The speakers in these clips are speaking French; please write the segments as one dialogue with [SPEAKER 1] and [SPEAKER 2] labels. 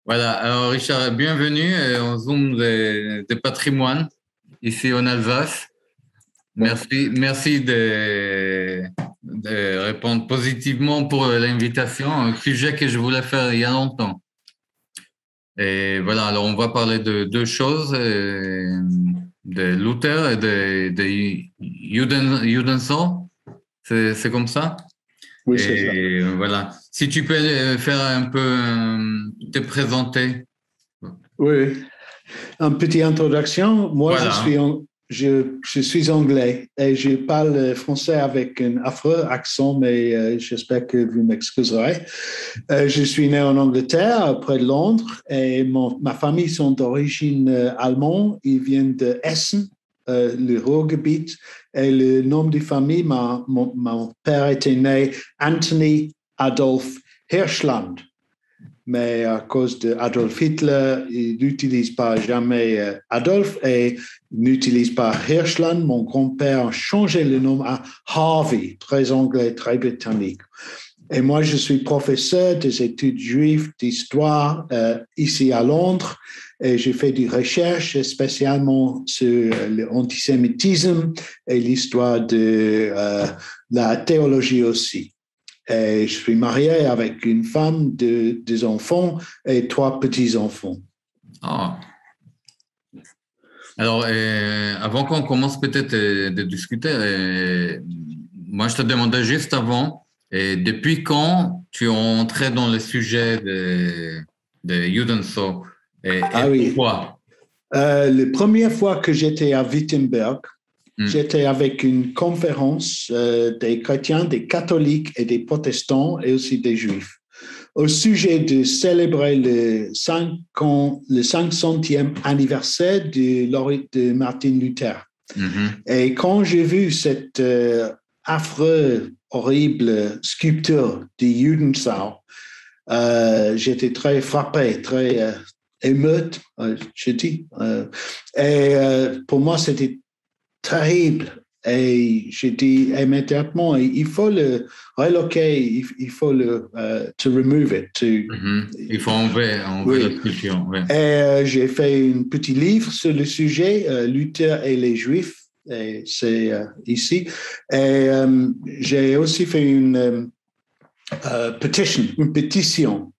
[SPEAKER 1] Voilà, alors Richard, bienvenue au Zoom de patrimoine ici en Alsace. Merci de répondre positivement pour l'invitation, un sujet que je voulais faire il y a longtemps. Et voilà, alors on va parler de deux choses, de Luther et de Judenzoll. C'est comme ça?
[SPEAKER 2] Oui, c'est ça.
[SPEAKER 1] Et voilà. Si tu peux faire un peu, te présenter.
[SPEAKER 2] Oui, une petite introduction. Moi,
[SPEAKER 1] Voilà.
[SPEAKER 2] je suis anglais et je parle français avec un affreux accent, mais j'espère que vous m'excuserez. Je suis né en Angleterre, près de Londres, et ma famille sont d'origine allemande. Ils viennent de Essen, le Ruhrgebiet. Et le nom de famille, mon père était né Anthony Adolf Hirschland. Mais à cause d'Adolf Hitler, il n'utilise pas jamais Adolf et n'utilise pas Hirschland. Mon grand-père a changé le nom à Harvey, très anglais, très britannique. Et moi, je suis professeur des études juives d'histoire ici à Londres. Et j'ai fait des recherches spécialement sur l'antisémitisme et l'histoire de la théologie aussi. Et je suis marié avec une femme, deux enfants et 3 petits-enfants.
[SPEAKER 1] Ah. Alors, avant qu'on commence peut-être de discuter, moi je te demandais juste avant, depuis quand tu es entré dans le sujet de Judenzoll et
[SPEAKER 2] oui.
[SPEAKER 1] pourquoi?
[SPEAKER 2] La première fois que j'étais à Wittenberg, j'étais avec une conférence des chrétiens, des catholiques et des protestants et aussi des juifs au sujet de célébrer le 500e anniversaire de Martin Luther. Et quand j'ai vu cette affreuse, horrible sculpture de Judenzoll, j'étais très frappé, très émeute, je dis. Et pour moi, c'était terrible. Et j'ai dit immédiatement, il faut le reloquer, il faut le to remove it.
[SPEAKER 1] Il faut enlever la sculpture. Ouais.
[SPEAKER 2] Et j'ai fait un petit livre sur le sujet, Luther et les Juifs. Et c'est ici. Et j'ai aussi fait une pétition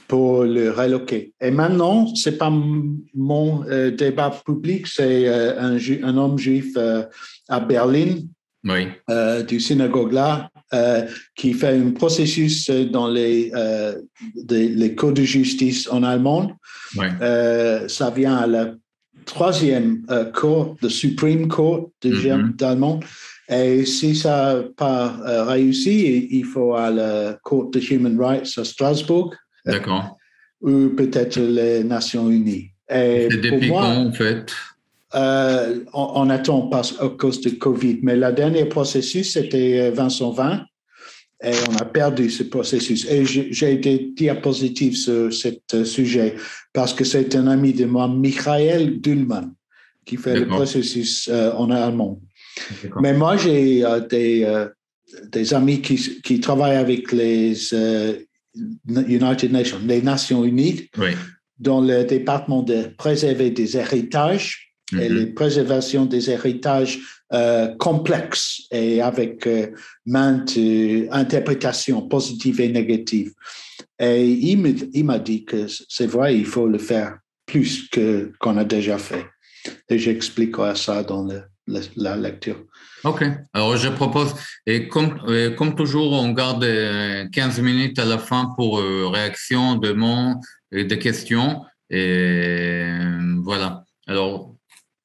[SPEAKER 2] pour le reloquer. Et maintenant, c'est pas mon débat public, c'est un homme juif à Berlin,
[SPEAKER 1] oui.
[SPEAKER 2] Du synagogue là, qui fait un processus dans les cours de justice en allemand.
[SPEAKER 1] Oui.
[SPEAKER 2] Ça vient à la 3e cour, le Supreme Court d'allemand. Et si ça n'a pas réussi, il faut à la Cour de Human Rights à Strasbourg.
[SPEAKER 1] D'accord.
[SPEAKER 2] Ou peut-être les Nations Unies.
[SPEAKER 1] Et c'est depuis quand, en fait?
[SPEAKER 2] On attend à cause de Covid, mais le dernier processus, c'était 2020, et on a perdu ce processus. Et j'ai des diapositives sur ce sujet, parce que c'est un ami de moi, Michael Dullmann, qui fait le processus en allemand. Mais moi, j'ai des amis qui travaillent avec les United Nations, les Nations Unies,
[SPEAKER 1] oui.
[SPEAKER 2] dans le département de préserver des héritages et la préservation des héritages complexes et avec maintes interprétations positives et négatives. Et il m'a dit que c'est vrai, il faut le faire plus qu'on a déjà fait. Et j'expliquerai ça dans la lecture.
[SPEAKER 1] OK. Alors, je propose, et comme toujours, on garde 15 minutes à la fin pour réaction, demandes et des questions. Et voilà. Alors,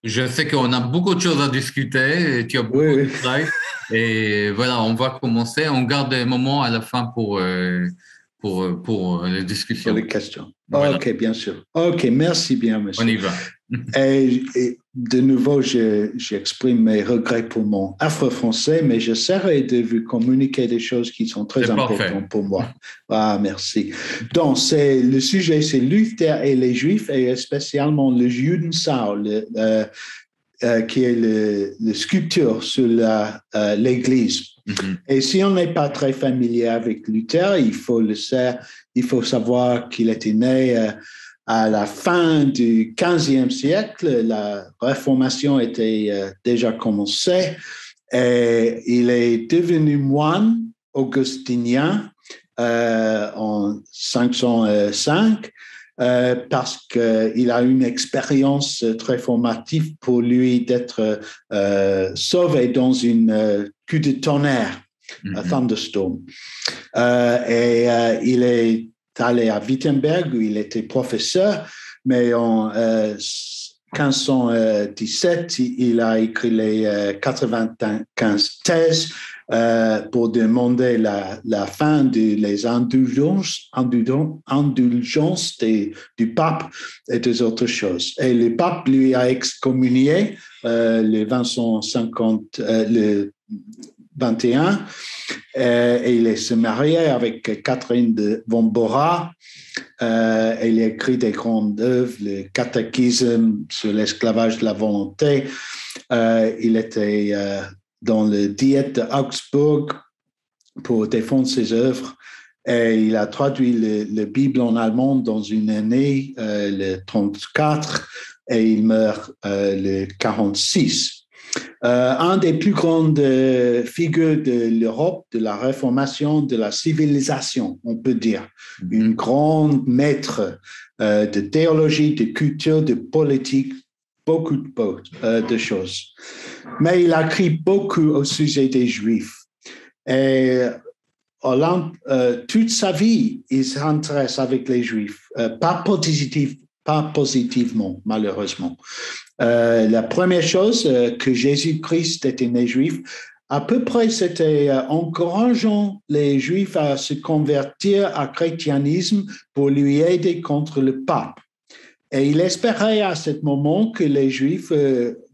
[SPEAKER 1] je sais qu'on a beaucoup de choses à discuter et tu as beaucoup de travail. Et voilà, on va commencer. On garde des moments à la fin pour les discussions.
[SPEAKER 2] Pour les questions. Voilà. OK, bien sûr. OK, merci bien, monsieur.
[SPEAKER 1] On y va.
[SPEAKER 2] Et de nouveau, j'exprime mes regrets pour mon afro-français, mais j'essaierai de vous communiquer des choses qui sont très importantes pour moi. Ah, merci. Donc, le sujet, c'est Luther et les Juifs, et spécialement le Judensau, qui est le sculpture sur l'Église. Mm-hmm. Et si on n'est pas très familier avec Luther, il faut savoir qu'il était né à la fin du XVe siècle. La Réformation était déjà commencée et il est devenu moine augustinien en 505 parce qu'il a une expérience très formative pour lui d'être sauvé dans une queue de tonnerre, un thunderstorm. Il est allé à Wittenberg où il était professeur, mais en 1517, il a écrit les 95 thèses pour demander la fin des indulgences du pape et des autres choses. Et le pape lui a excommunié le 21 et il s'est marié avec Catherine de Bombora. Il a écrit des grandes œuvres, le catéchisme sur l'esclavage de la volonté. Il était dans le diète d'Augsbourg pour défendre ses œuvres. Et il a traduit la Bible en allemand dans une année, le 34, et il meurt le 46. Un des plus grandes figures de l'Europe, de la Réformation, de la civilisation, on peut dire. Une grande maître de théologie, de culture, de politique, beaucoup de choses. Mais il a écrit beaucoup au sujet des Juifs. Et toute sa vie, il s'intéresse avec les Juifs, pas positivement, malheureusement. La première chose que Jésus-Christ était né juif, à peu près c'était encourageant les Juifs à se convertir au christianisme pour lui aider contre le pape. Et il espérait à ce moment que les Juifs,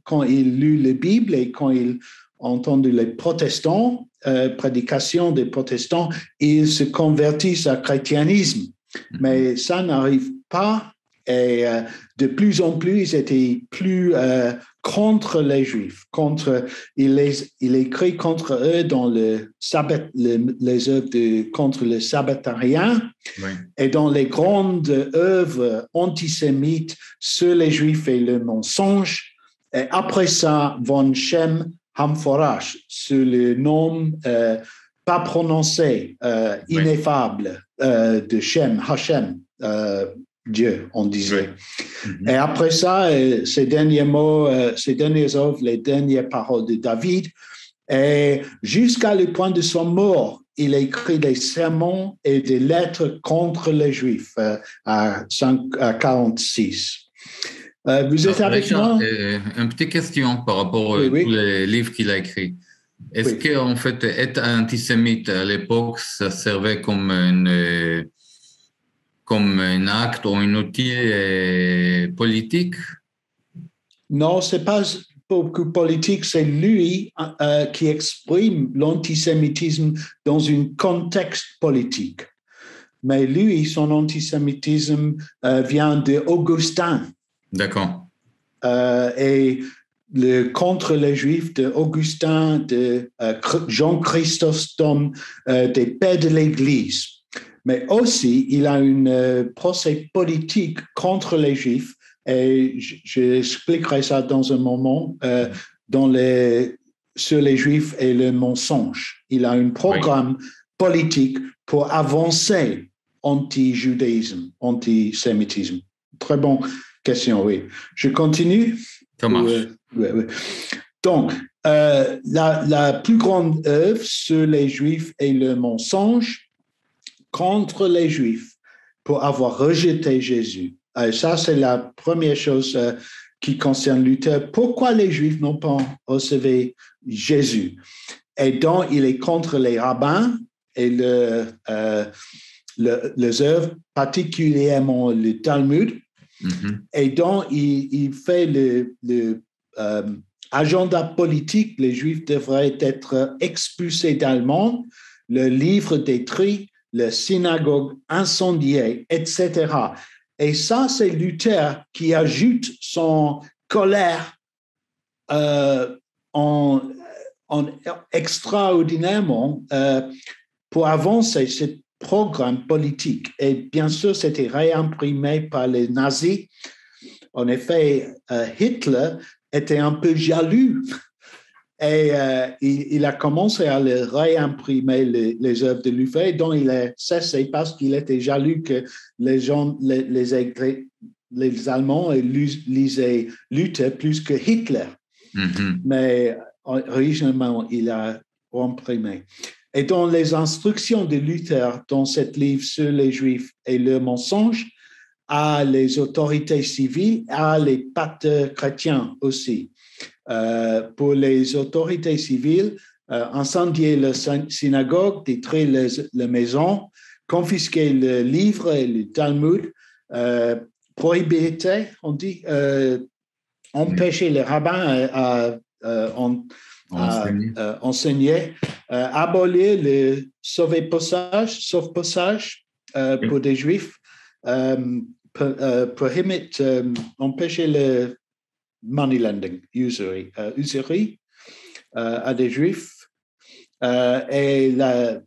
[SPEAKER 2] quand ils lurent la Bible et quand ils entendu les protestants, prédication des protestants, ils se convertissent au christianisme. Mais ça n'arrive pas. Et de plus en plus, ils étaient plus contre les Juifs. Il écrit contre eux dans les œuvres contre le sabbatarien, oui. Et dans les grandes œuvres antisémites sur les Juifs et le mensonge. Et après ça, von Shem Hamforash, sur le nom pas prononcé, ineffable de Shem, Hashem, Dieu, on disait. Oui. Mm-hmm. Et après ça, ces derniers mots, ces dernières œuvres, les dernières paroles de David, et jusqu'à le point de son mort, il a écrit des sermons et des lettres contre les Juifs à 46. Vous êtes avec moi?
[SPEAKER 1] Une petite question par rapport à tous les livres qu'il a écrits. Est-ce qu'en fait, être antisémite à l'époque, ça servait comme un acte ou un outil politique?
[SPEAKER 2] Non, c'est pas beaucoup politique, c'est lui qui exprime l'antisémitisme dans un contexte politique. Mais lui, son antisémitisme vient d'Augustin.
[SPEAKER 1] D'accord.
[SPEAKER 2] Et contre les Juifs d'Augustin, de Jean Chrysostome, des pères de l'Église. Mais aussi, il a un procès politique contre les Juifs, et j'expliquerai ça dans un moment, sur les Juifs et le mensonge. Il a un programme politique pour avancer anti-judaïsme, antisémitisme. Très bonne question, oui. Je continue?
[SPEAKER 1] Ça marche.
[SPEAKER 2] Oui. Donc, la plus grande œuvre sur les Juifs et le mensonge contre les Juifs pour avoir rejeté Jésus. Et ça, c'est la première chose qui concerne Luther. Pourquoi les Juifs n'ont pas reçu Jésus? Et donc, il est contre les rabbins et les œuvres, particulièrement le Talmud. Et donc, il fait le agenda politique. Les Juifs devraient être expulsés d'Allemagne, le livre détruit, la synagogue incendiée, etc. Et ça, c'est Luther qui ajoute son colère en extraordinairement pour avancer ce programme politique. Et bien sûr, c'était réimprimé par les nazis. En effet, Hitler était un peu jaloux et il a commencé à les réimprimer les œuvres de Luther, dont il a cessé parce qu'il était jaloux que les gens, les Allemands lisaient Luther plus que Hitler. Mais originellement, il a imprimé. Et dans les instructions de Luther, dans cet livre sur les Juifs et le mensonge, à les autorités civiles, à les pasteurs chrétiens aussi. Pour les autorités civiles, incendier la synagogue, détruire la maison, confisquer le livre et le Talmud, prohiber, on dit, empêcher les rabbins à enseigner, abolir le sauvepassage pour des Juifs, empêcher le money lending, usury à des Juifs, et le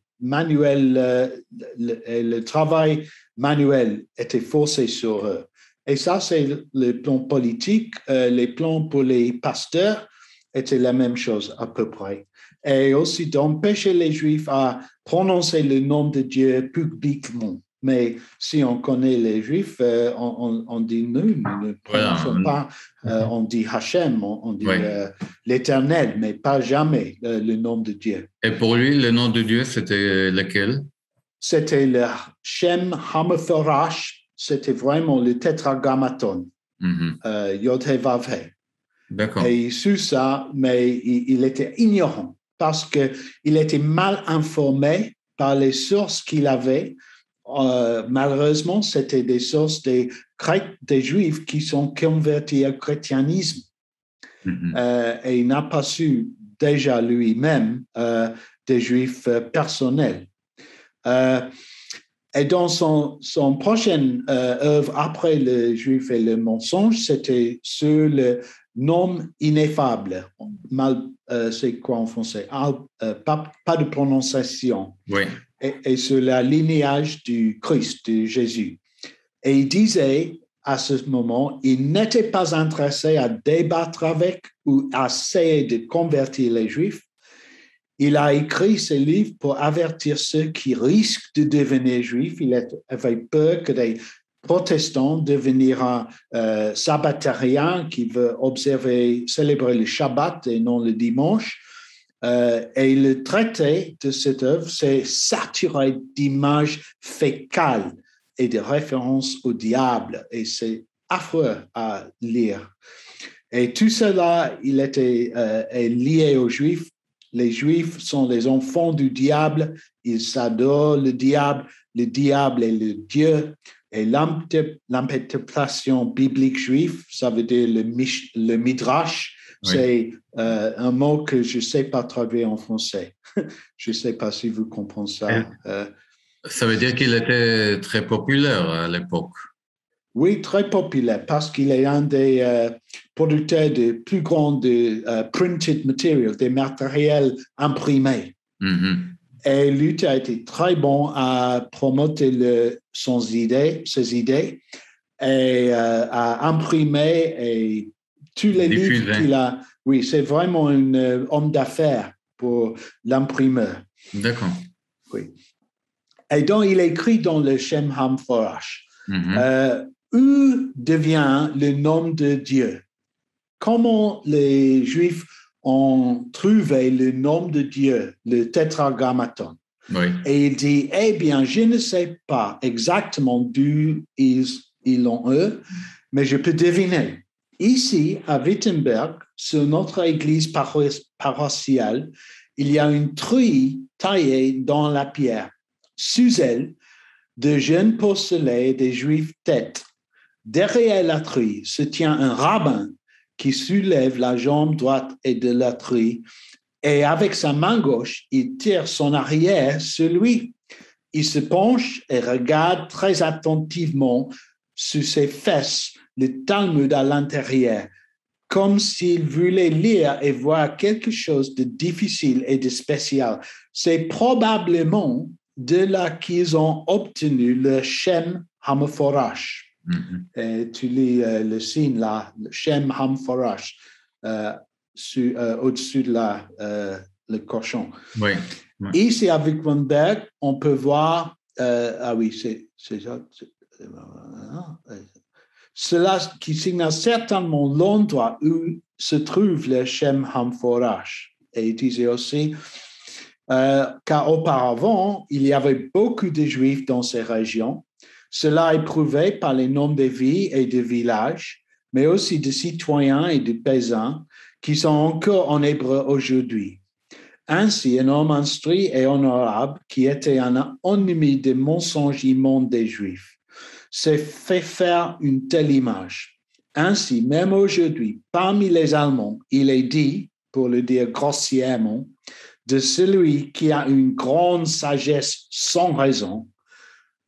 [SPEAKER 2] travail manuel était forcé sur eux. Et ça, c'est le plan politique. Les plans pour les pasteurs étaient la même chose à peu près. Et aussi d'empêcher les Juifs à prononcer le nom de Dieu publiquement. Mais si on connaît les Juifs, on dit nous ne prononçons pas, on dit Hachem, on dit l'Éternel, mais pas jamais le nom de Dieu.
[SPEAKER 1] Et pour lui, le nom de Dieu, c'était lequel?
[SPEAKER 2] C'était le Shem Hameforash, c'était vraiment le tétragrammaton, Yod-Heh-Vav-Heh.
[SPEAKER 1] D'accord.
[SPEAKER 2] Et sur ça, mais il était ignorant parce qu'il était mal informé par les sources qu'il avait. Malheureusement, c'était des sources des Juifs qui sont convertis au chrétianisme. Et il n'a pas su déjà lui-même des Juifs personnels. Et dans son prochaine œuvre, après le Juif et le mensonge, c'était sur le nom ineffable. C'est quoi en français? Pas de prononciation.
[SPEAKER 1] Oui.
[SPEAKER 2] Et sur le lignage du Christ, de Jésus. Et il disait à ce moment, il n'était pas intéressé à débattre avec ou à essayer de convertir les Juifs. Il a écrit ce livre pour avertir ceux qui risquent de devenir Juifs. Il avait peur que des protestants deviennent sabbatariens qui veulent célébrer le Shabbat et non le dimanche. Et le traité de cette œuvre, c'est saturé d'images fécales et de références au diable. Et c'est affreux à lire. Et tout cela, il était est lié aux Juifs. Les Juifs sont les enfants du diable. Ils s'adorent le diable est le Dieu. Et l'interprétation biblique juive, ça veut dire le midrash. Oui. C'est un mot que je ne sais pas traduire en français. Je ne sais pas si vous comprenez ça.
[SPEAKER 1] Ça veut dire qu'il était très populaire à l'époque.
[SPEAKER 2] Oui, très populaire parce qu'il est un des producteurs de plus grands de printed material, des matériels imprimés. Et Luther a été très bon à promouvoir ses idées et à imprimer et tous les livres qu'il a. Oui, c'est vraiment un homme d'affaires pour l'imprimeur.
[SPEAKER 1] D'accord.
[SPEAKER 2] Oui. Et donc, il écrit dans le Shem HaMeforash, où devient le nom de Dieu? Comment les Juifs ont trouvé le nom de Dieu, le tétragrammaton?
[SPEAKER 1] Oui.
[SPEAKER 2] Et il dit, eh bien, je ne sais pas exactement d'où ils l'ont eu, mais je peux deviner. Ici, à Wittenberg, sur notre église paroissiale, il y a une truie taillée dans la pierre. Sous elle, de jeunes porcelets des Juifs têtes, Derrière la truie se tient un rabbin qui soulève la jambe droite et de la truie et avec sa main gauche, il tire son arrière sur lui. Il se penche et regarde très attentivement sur ses fesses le Talmud à l'intérieur, comme s'il voulait lire et voir quelque chose de difficile et de spécial. C'est probablement de là qu'ils ont obtenu le Shem Hamforash. Et tu lis le signe là, le Shem Hamforash, au-dessus de le cochon.
[SPEAKER 1] Oui.
[SPEAKER 2] Ici, à Wittenberg, on peut voir, c'est ça. Cela qui signale certainement l'endroit où se trouve le Shem Hamforash. Et il disait aussi car auparavant, il y avait beaucoup de Juifs dans ces régions. Cela est prouvé par les noms des villes et des villages, mais aussi de citoyens et de paysans qui sont encore en hébreu aujourd'hui. Ainsi, un homme instruit et honorable qui était un ennemi des mensonges immondes des Juifs s'est fait faire une telle image. Ainsi, même aujourd'hui, parmi les Allemands, il est dit, pour le dire grossièrement, de celui qui a une grande sagesse sans raison.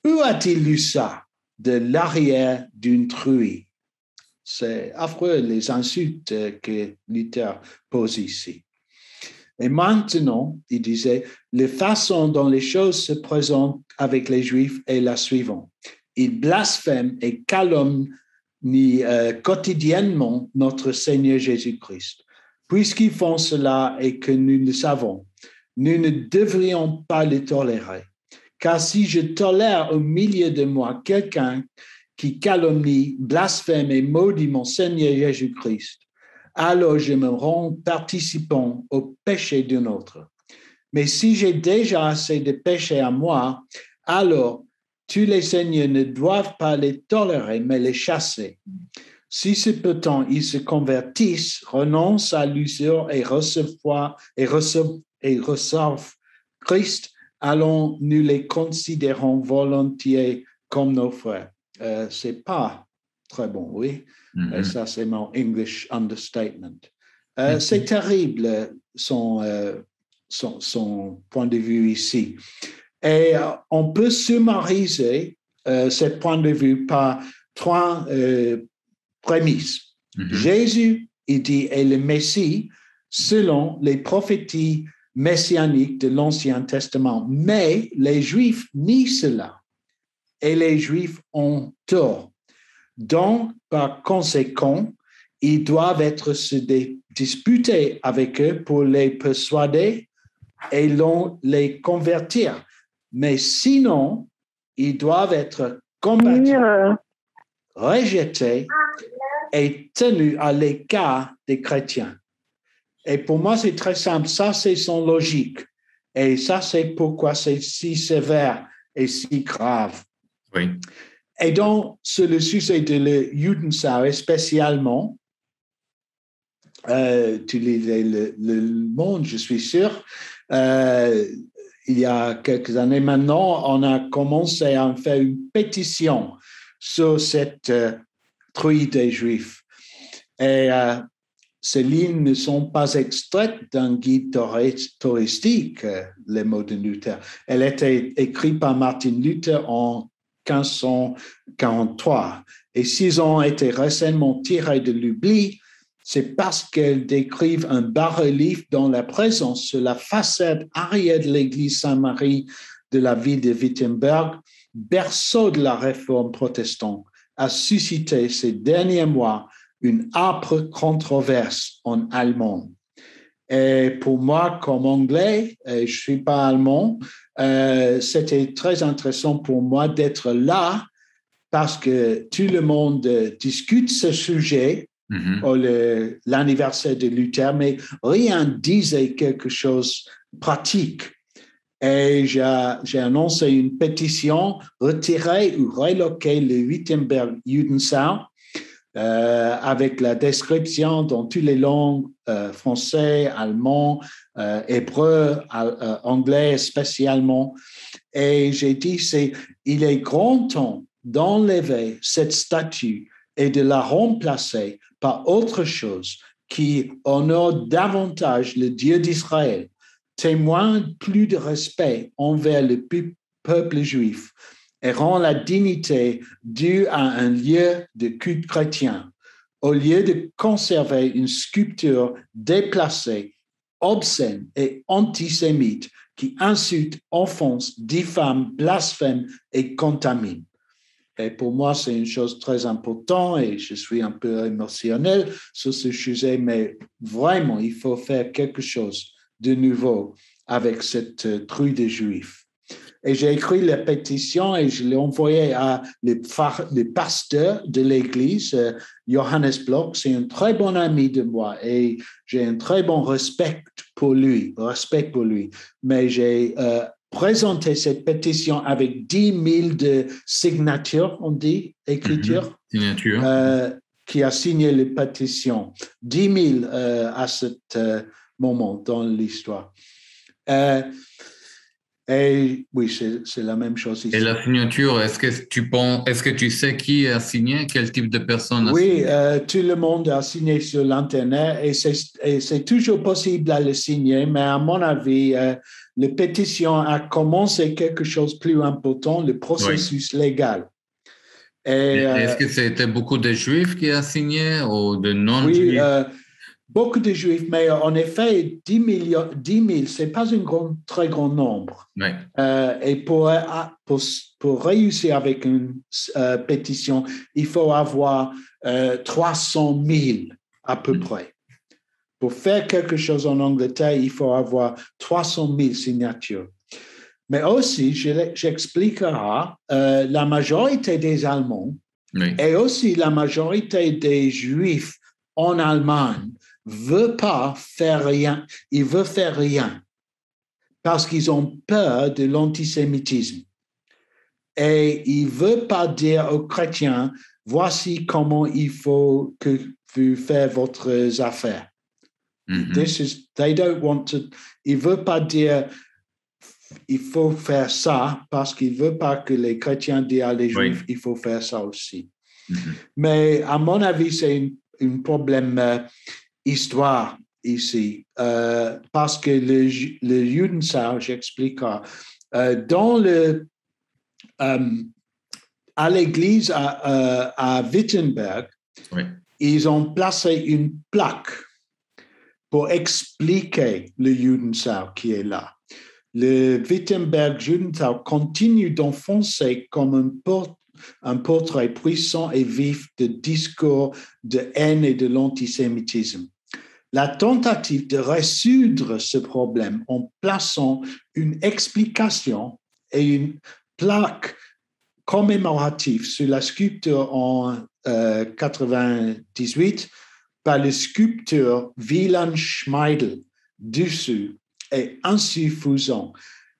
[SPEAKER 2] Où a-t-il lu ça? De l'arrière d'une truie. C'est affreux les insultes que Luther pose ici. Et maintenant, il disait, la façon dont les choses se présentent avec les Juifs est la suivante. Ils blasphèment et calomnient quotidiennement notre Seigneur Jésus-Christ. Puisqu'ils font cela et que nous le savons, nous ne devrions pas le tolérer. Car si je tolère au milieu de moi quelqu'un qui calomnie, blasphème et maudit mon Seigneur Jésus-Christ, alors je me rends participant au péché d'un autre. Mais si j'ai déjà assez de péchés à moi, alors tous les seigneurs ne doivent pas les tolérer, mais les chasser. Si cependant ils se convertissent, renoncent à l'usure et reçoivent Christ, alors nous les considérons volontiers comme nos frères. C'est pas très bon, oui. Et ça, c'est mon English understatement. C'est terrible son point de vue ici. Et on peut summariser ce point de vue par trois prémices. Jésus, il dit, est le Messie selon les prophéties messianiques de l'Ancien Testament. Mais les Juifs nient cela. Et les Juifs ont tort. Donc, par conséquent, ils doivent être se disputer avec eux pour les persuader et les convertir. Mais sinon, ils doivent être combattus, rejetés et tenus à l'écart des chrétiens. Et pour moi, c'est très simple. Ça, c'est son logique. Et ça, c'est pourquoi c'est si sévère et si grave.
[SPEAKER 1] Oui.
[SPEAKER 2] Et donc, sur le sujet de le Judenschau, spécialement, tu lisais le Monde, je suis sûr. Il y a quelques années maintenant, on a commencé à faire une pétition sur cette truie des Juifs. Et ces lignes ne sont pas extraites d'un guide touristique, les mots de Luther. Elle était écrite par Martin Luther en 1543. Et s'ils ont été récemment tirés de l'oubli, c'est parce qu'elles décrivent un bas-relief dont la présence sur la façade arrière de l'église Sainte-Marie de la ville de Wittenberg, berceau de la réforme protestante, a suscité ces derniers mois une âpre controverse en allemand. Et pour moi, comme anglais, je ne suis pas allemand, c'était très intéressant pour moi d'être là parce que tout le monde discute ce sujet, l'anniversaire de Luther, mais rien disait quelque chose de pratique. Et j'ai annoncé une pétition, retirer ou reloquer le Wittenberg Judenschau, avec la description dans toutes les langues, français, allemand, hébreu, anglais spécialement. Et j'ai dit, il est grand temps d'enlever cette statue et de la remplacer par autre chose qui honore davantage le Dieu d'Israël, témoigne plus de respect envers le peuple juif et rend la dignité due à un lieu de culte chrétien, au lieu de conserver une sculpture déplacée, obscène et antisémite qui insulte, offense, diffame, blasphème et contamine. Et pour moi, c'est une chose très importante et je suis un peu émotionnel sur ce sujet, mais vraiment, il faut faire quelque chose de nouveau avec cette truie des Juifs. Et j'ai écrit la pétition et je l'ai envoyée à le pasteur de l'église, Johannes Bloch. C'est un très bon ami de moi et j'ai un très bon respect pour lui. Mais j'ai présenté cette pétition avec 10 000 de signatures, on dit, écriture, qui a signé la pétition. 10 000 à ce moment dans l'histoire. Et oui, c'est la même chose ici.
[SPEAKER 1] Et la signature, est-ce que tu sais qui a signé, quel type de personne a
[SPEAKER 2] Oui,
[SPEAKER 1] signé?
[SPEAKER 2] tout le monde a signé sur l'Internet et c'est toujours possible de le signer, mais à mon avis, la pétition a commencé quelque chose de plus important, le processus légal.
[SPEAKER 1] Est-ce que c'était beaucoup de Juifs qui a signé ou de non-Juifs?
[SPEAKER 2] Oui, beaucoup de Juifs, mais en effet, 10 000, ce n'est pas un très grand nombre.
[SPEAKER 1] Oui.
[SPEAKER 2] Et pour réussir avec une pétition, il faut avoir 300 000 à peu près. Pour faire quelque chose en Angleterre, il faut avoir 300 000 signatures. Mais aussi, j'expliquerai, la majorité des Allemands et aussi la majorité des Juifs en Allemagne ne veulent pas faire rien. Ils veulent faire rien parce qu'ils ont peur de l'antisémitisme. Et ils ne veulent pas dire aux chrétiens, voici comment il faut que vous faites votre affaire. They don't want to, ils ne veulent pas dire, il faut faire ça parce qu'ils ne veulent pas que les chrétiens disent à les Juifs, il faut faire ça aussi. Mais à mon avis, c'est un problème histoire ici, parce que le Judensaal, j'explique, dans à l'église à Wittenberg, ils ont placé une plaque pour expliquer le Judensaal qui est là. Le Wittenberg Judensaal continue d'enfoncer comme un portrait puissant et vif de discours de haine et de l'antisémitisme. La tentative de résoudre ce problème en plaçant une explication et une plaque commémorative sur la sculpture en 98 par le sculpteur Wieland Schmeidel dessus est insuffisant.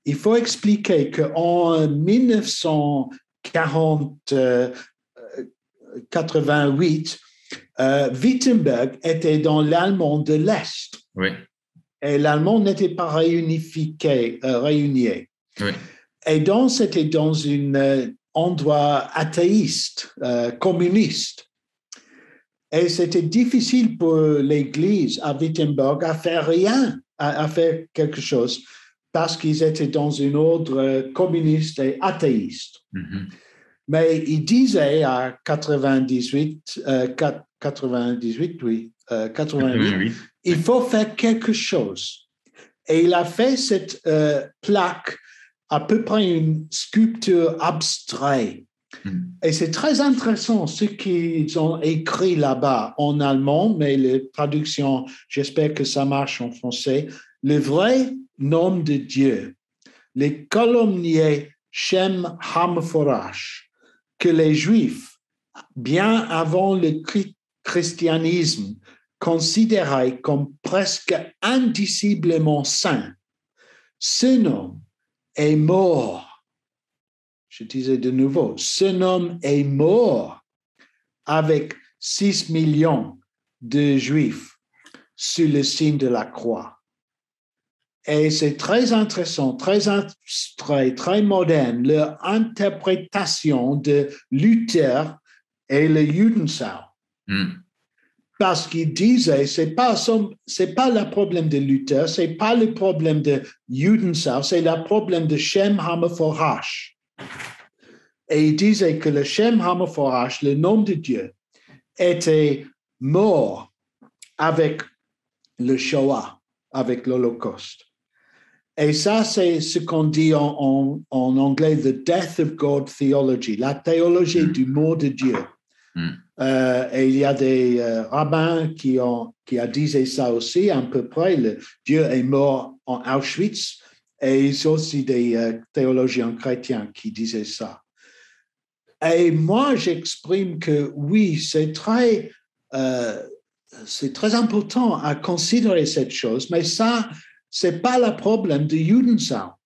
[SPEAKER 2] Il faut expliquer qu'en 1988, Wittenberg était dans l'Allemand de l'Est.
[SPEAKER 1] Oui.
[SPEAKER 2] Et l'Allemand n'était pas réuni.
[SPEAKER 1] Oui.
[SPEAKER 2] Et donc, c'était dans un endroit athéiste, communiste. Et c'était difficile pour l'Église à Wittenberg à faire quelque chose, parce qu'ils étaient dans un ordre communiste et athéiste. Mais il disait à 88, il faut faire quelque chose. Et il a fait cette plaque, à peu près une sculpture abstraite. Et c'est très intéressant ce qu'ils ont écrit là-bas en allemand, mais la traduction, j'espère que ça marche en français. Le vrai nom de Dieu, les calomniés Shem Hamforash, que les Juifs, bien avant le christianisme, considéraient comme presque indiciblement saint. Ce nom est mort. Je disais de nouveau, ce nom est mort avec 6 millions de Juifs sur le signe de la croix. Et c'est très intéressant, très abstrait, très moderne, leur interprétation de Luther et le Judensaat. Parce qu'il disait, c'est pas le problème de Luther, c'est pas le problème de Judensaat, c'est le problème de Shem Hammerforach. Et il disait que le Shem Hammerforach, le nom de Dieu, était mort avec le Shoah, avec l'Holocauste. Et ça, c'est ce qu'on dit en anglais, the death of God theology, la théologie du mort de Dieu. Et il y a des rabbins qui ont dit ça aussi, à peu près, Dieu est mort en Auschwitz, et il y a aussi des théologiens chrétiens qui disaient ça. Et moi, j'exprime que oui, c'est très important à considérer cette chose, mais ça, c'est pas le problème de Judensaat.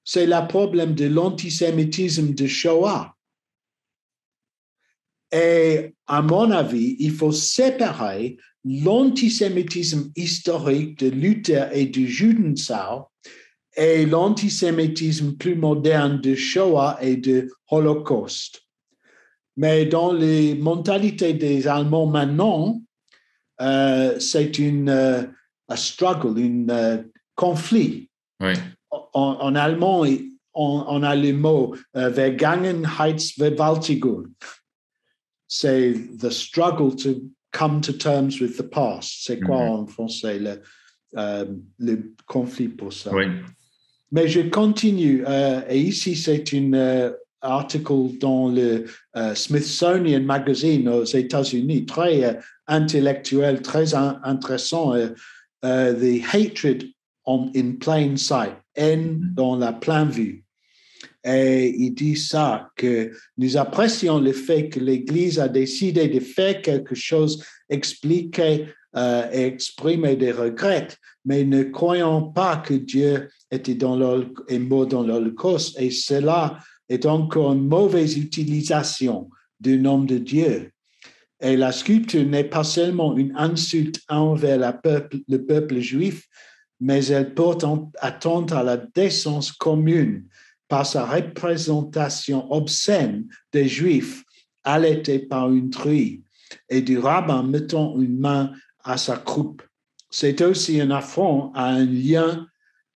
[SPEAKER 2] C'est le problème de l'antisémitisme de Shoah. Et à mon avis, il faut séparer l'antisémitisme historique de Luther et du Judensaat et l'antisémitisme plus moderne de Shoah et de Holocauste. Mais dans les mentalités des Allemands maintenant, c'est un struggle, un conflit.
[SPEAKER 1] Oui.
[SPEAKER 2] En allemand, on a le mot Vergangenheitsbewältigung. C'est the struggle to come to terms with the past. C'est quoi en français le conflit pour ça?
[SPEAKER 1] Oui.
[SPEAKER 2] Mais je continue. Et ici, c'est un article dans le Smithsonian Magazine aux États-Unis, très intellectuel, très intéressant. The hatred in plain sight, haine dans la pleine vue. Et il dit ça, que nous apprécions le fait que l'Église a décidé de faire quelque chose, expliquer et exprimer des regrets, mais ne croyons pas que Dieu est mort dans l'Holocauste. Et cela est encore une mauvaise utilisation du nom de Dieu. Et la sculpture n'est pas seulement une insulte envers le peuple juif, mais elle porte atteinte à la décence commune par sa représentation obscène des Juifs allaités par une truie et du rabbin mettant une main à sa croupe. C'est aussi un affront à un lien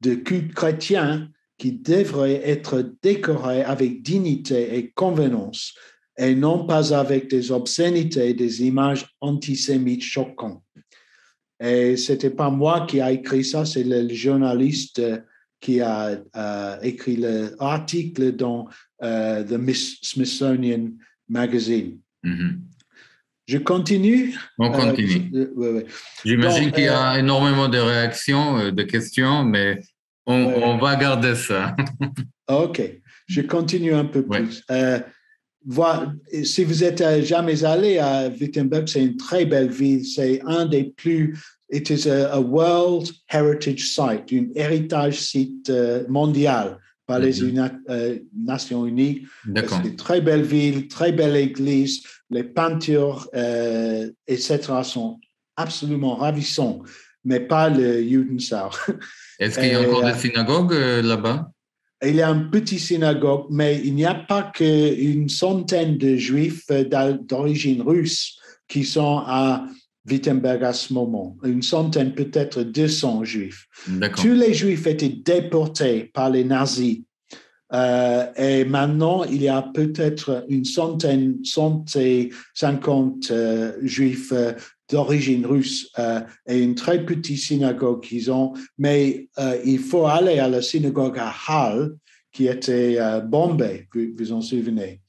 [SPEAKER 2] de culte chrétien qui devrait être décoré avec dignité et convenance et non pas avec des obscénités et des images antisémites choquantes. Et ce n'était pas moi qui a écrit ça, c'est le journaliste qui a écrit l'article dans The Smithsonian Magazine. Je continue?
[SPEAKER 1] On continue.
[SPEAKER 2] Oui.
[SPEAKER 1] J'imagine qu'il y a énormément de réactions, de questions, mais on va garder ça.
[SPEAKER 2] OK. Je continue un peu plus. Si vous êtes jamais allé à Wittenberg, c'est une très belle ville. C'est un des plus... It is a World Heritage Site, un héritage site mondial par les Nations Unies.
[SPEAKER 1] D'accord.
[SPEAKER 2] C'est une très belle ville, très belle église. Les peintures, etc. sont absolument ravissantes, mais pas le Judensaat.
[SPEAKER 1] Est-ce qu'il y a encore des synagogues là-bas?
[SPEAKER 2] Il y a une petite synagogue, mais il n'y a pas qu'une centaine de Juifs d'origine russe qui sont à Wittenberg à ce moment. Une centaine, peut-être 200 Juifs. Tous les Juifs étaient déportés par les nazis. Et maintenant, il y a peut-être une centaine, 150 Juifs d'origine russe et une très petite synagogue qu'ils ont. Mais il faut aller à la synagogue à Halle, qui était bombée, vous vous en souvenez.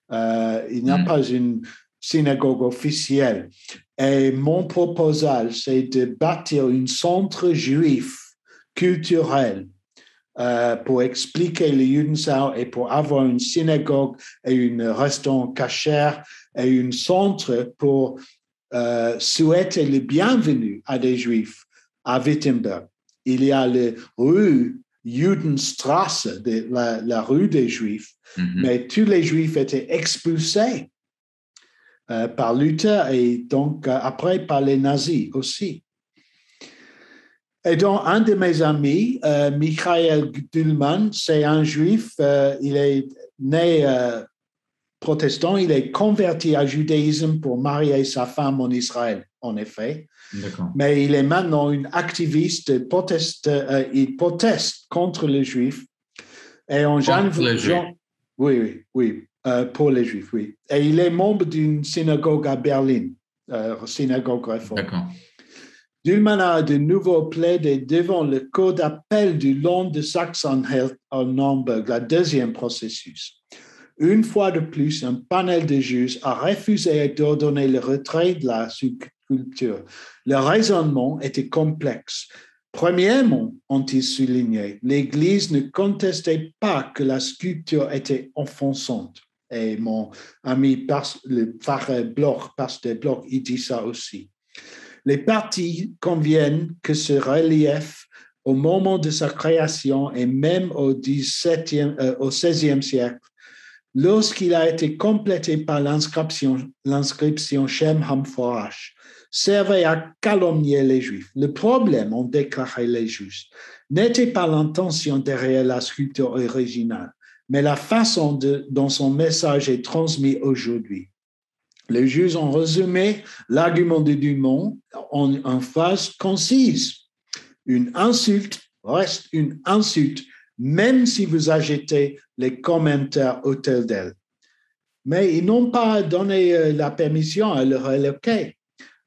[SPEAKER 2] Il n'y a pas une synagogue officielle. Et mon proposal, c'est de bâtir un centre juif culturel pour expliquer le Judensaat et pour avoir une synagogue et un restaurant kasher et un centre pour souhaiter le bienvenu à des Juifs à Wittenberg. Il y a la rue Judenstrasse, la rue des Juifs, mais tous les Juifs étaient expulsés par Luther et donc après par les nazis aussi. Et donc, un de mes amis, Michael Dulman, c'est un juif, il est né protestant, il est converti au judaïsme pour marier sa femme en Israël, en effet.
[SPEAKER 1] D'accord.
[SPEAKER 2] Mais il est maintenant un activiste, il proteste contre les juifs. Et en oui, pour les juifs, oui. Et il est membre d'une synagogue à Berlin, synagogue réforme.
[SPEAKER 1] D'accord.
[SPEAKER 2] Dulman a de nouveau plaidé devant le cour d'appel du Land de Saxe-Anhalt à Nuremberg, le deuxième processus. Une fois de plus, un panel de juges a refusé d'ordonner le retrait de la sculpture. Le raisonnement était complexe. Premièrement, ont-ils souligné, l'Église ne contestait pas que la sculpture était offensante. Et mon ami, le Pfarrer Bloch, pasteur Bloch, il dit ça aussi. Les parties conviennent que ce relief, au moment de sa création et même au XVIe siècle, lorsqu'il a été complété par l'inscription Shem HaMeforash, servait à calomnier les Juifs. Le problème, ont déclaré les juges, n'était pas l'intention derrière la sculpture originale, mais la façon dont son message est transmis aujourd'hui. Les juges ont résumé l'argument de Dumont en phase concise. Une insulte reste une insulte, même si vous ajoutez les commentaires autour d'elle. Mais ils n'ont pas donné la permission à le reloquer.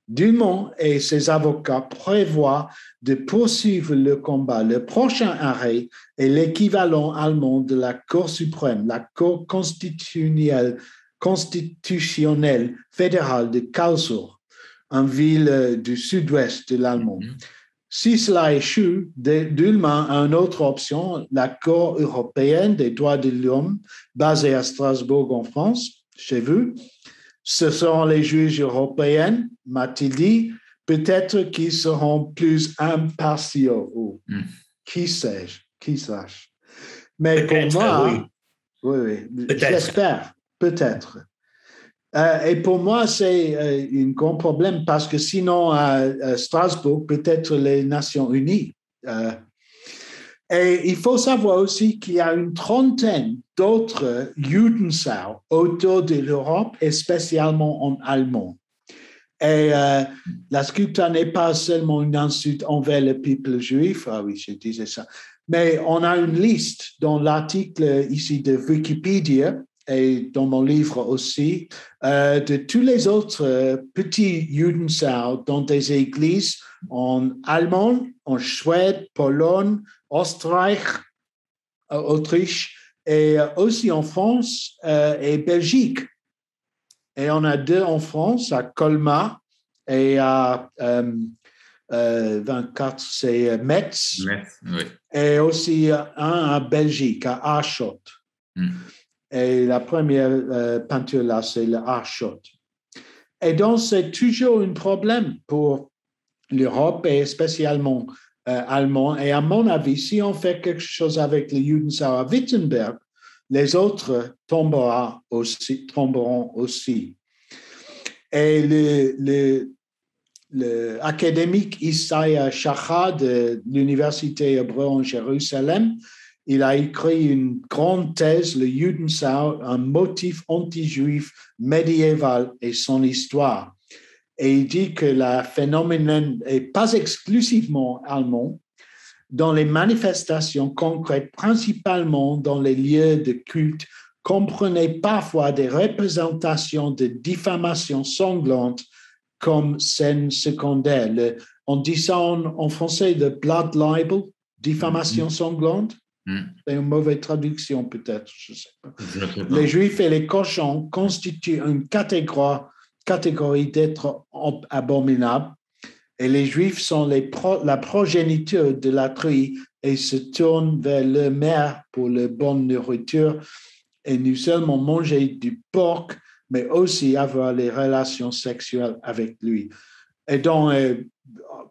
[SPEAKER 2] Dumont et ses avocats prévoient de poursuivre le combat. Le prochain arrêt est l'équivalent allemand de la Cour suprême, la Cour constitutionnelle fédérale de Karlsruhe, une ville du sud-ouest de l'Allemagne. Si cela échoue, Dulman a une autre option, la Cour européenne des droits de l'homme, basée à Strasbourg en France, chez vous. Ce seront les juges européens, m'a-t-il dit, peut-être qu'ils seront plus impartiaux. Qui sais-je, qui sache. Mais pour moi, oui, j'espère, peut-être. Et pour moi, c'est un grand problème parce que sinon, à Strasbourg, peut-être les Nations Unies. Et il faut savoir aussi qu'il y a une trentaine d'autres Judensau autour de l'Europe, et spécialement en allemand. Et la sculpture n'est pas seulement une insulte envers le peuple juif, ah oui, je disais ça, mais on a une liste dans l'article ici de Wikipédia, et dans mon livre aussi, de tous les autres petits Judensau dans des églises en Allemagne, en Suède, Pologne, Autriche et aussi en France et Belgique. Et on a deux en France, à Colmar et à 24, c'est Metz.
[SPEAKER 1] Oui.
[SPEAKER 2] Et aussi un à Belgique, à Aarschot. Et la première peinture là, c'est le Aarschot. Et donc, c'est toujours un problème pour l'Europe et spécialement allemand. Et à mon avis, si on fait quelque chose avec le Judensau à Wittenberg, les autres tomberont aussi. Et le académique Isaiah Shachar de l'Université hébreu en Jérusalem, il a écrit une grande thèse, le Judensau, un motif anti-juif médiéval et son histoire. Et il dit que le phénomène n'est pas exclusivement allemand. Dans les manifestations concrètes, principalement dans les lieux de culte, comprenait parfois des représentations de diffamation sanglante comme scène secondaire. On dit ça en français, le blood libel, diffamation sanglante. C'est une mauvaise traduction peut-être, je ne sais pas. Les Juifs et les cochons constituent une catégorie d'êtres abominables, et les Juifs sont la progéniture de la truie et se tournent vers leur mère pour la bonne nourriture, et non seulement manger du porc, mais aussi avoir les relations sexuelles avec lui. Et donc,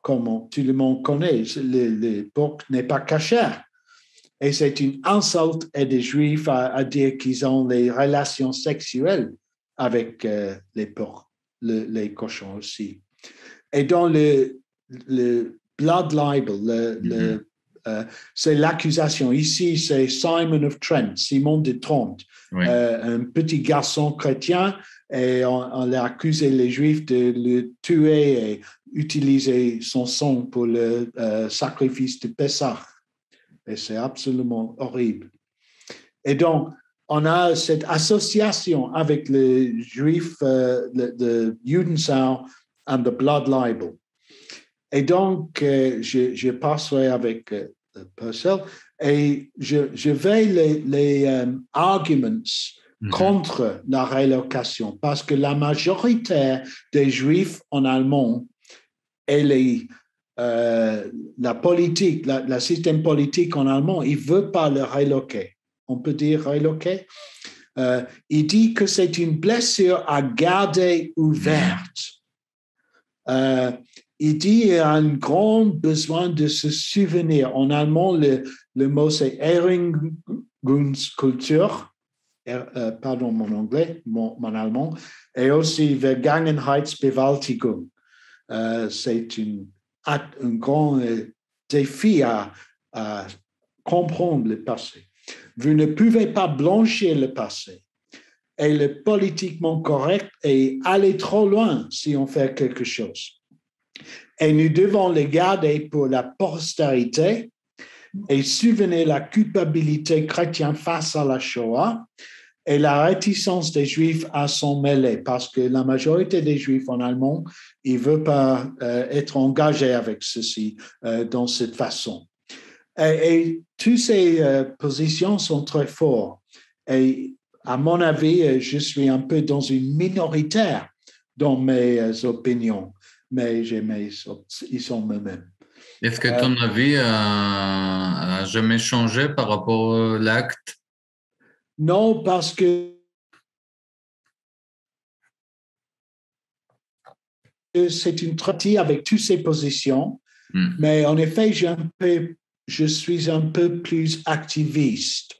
[SPEAKER 2] comme tout le monde connaît, le porc n'est pas cachère. Et c'est une insulte des Juifs à dire qu'ils ont les relations sexuelles avec les porcs, les cochons aussi. Et dans blood libel, c'est l'accusation. Ici, c'est Simon of Trent, Simon de Trente, un petit garçon chrétien, et on l'a accusé les Juifs de le tuer et utiliser son sang pour le sacrifice de Pessah. Et c'est absolument horrible. Et donc, on a cette association avec les Juifs, le Judenschau and the blood libel. Et donc, je passerai avec Purcell et je vais les arguments contre la relocation parce que la majorité des Juifs en Allemagne et la politique, le système politique en Allemagne, il ne veut pas le reloquer. On peut dire reloquer. Il dit que c'est une blessure à garder ouverte. Il dit qu'il y a un grand besoin de se souvenir. En allemand, le mot c'est Erinnerungskultur. Pardon mon anglais, mon allemand. Et aussi Vergangenheitsbewältigung. C'est un grand défi à comprendre le passé. Vous ne pouvez pas blanchir le passé. Et le politiquement correct est aller trop loin si on fait quelque chose. Et nous devons le garder pour la postérité et souvenir la culpabilité chrétienne face à la Shoah et la réticence des Juifs à s'en mêler, parce que la majorité des Juifs en Allemagne, ils ne veulent pas être engagés avec ceci dans cette façon. Et toutes ces positions sont très fortes. Et à mon avis, je suis un peu dans une minoritaire dans mes opinions, mais ils sont eux-mêmes.
[SPEAKER 1] Est-ce que ton avis a jamais changé par rapport à l'acte?
[SPEAKER 2] Non, parce que c'est une traité avec toutes ces positions, mais en effet, je suis un peu plus activiste.